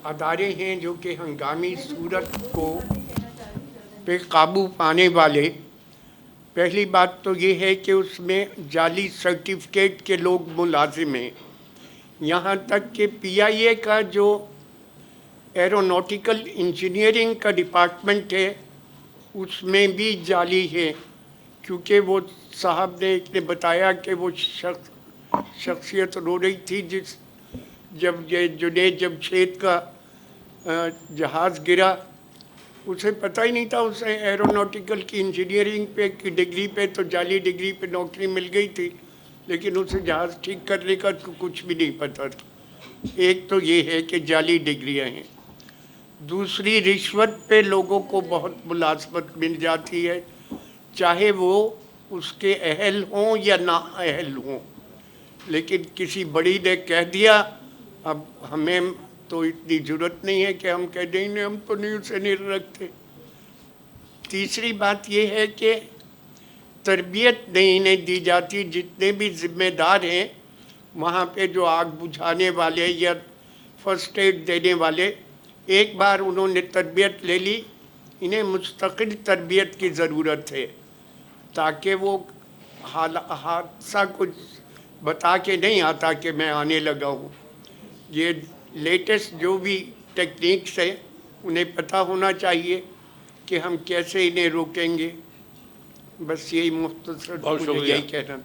ادارے ہیں جو کہ ہنگامی صورت کو پہ قابو پانے والے، پہلی بات تو یہ ہے کہ اس میں جعلی سرٹیفکیٹ کے لوگ ملازم ہیں، یہاں تک کہ پی آئی اے کا جو ایرونوٹیکل انجینئرنگ کا ڈپارٹمنٹ ہے اس میں بھی جعلی ہے، کیونکہ وہ صاحب نے ایک نے بتایا کہ وہ شخصیت رو رہی تھی جب یہ جنید جمشید کا جہاز گرا، اسے پتہ ہی نہیں تھا، اسے ایرونوٹیکل کی انجینئرنگ پہ کی ڈگری پہ تو جعلی ڈگری پہ نوکری مل گئی تھی، لیکن اسے جہاز ٹھیک کرنے کا تو کچھ بھی نہیں پتہ تھا۔ ایک تو یہ ہے کہ جعلی ڈگریاں ہیں، دوسری رشوت پہ لوگوں کو بہت ملازمت مل جاتی ہے، چاہے وہ اس کے اہل ہوں یا نا اہل ہوں، لیکن کسی بڑی نے کہہ دیا، اب ہمیں تو اتنی ضرورت نہیں ہے کہ ہم کہہ دیں نہیں، ہم تو نہیں اسے نہیں رکھتے۔ تیسری بات یہ ہے کہ تربیت نہیں انہیں دی جاتی، جتنے بھی ذمہ دار ہیں وہاں پہ جو آگ بجھانے والے یا فرسٹ ایڈ دینے والے، ایک بار انہوں نے تربیت لے لی، انہیں مستقل تربیت کی ضرورت ہے تاکہ وہ حادثہ کچھ بتا کے نہیں آتا کہ میں آنے لگا ہوں۔ یہ لیٹسٹ جو بھی ٹیکنیکس ہیں انہیں پتہ ہونا چاہیے کہ ہم کیسے انہیں روکیں گے۔ بس یہی مختصر مجھے یہی کہنا۔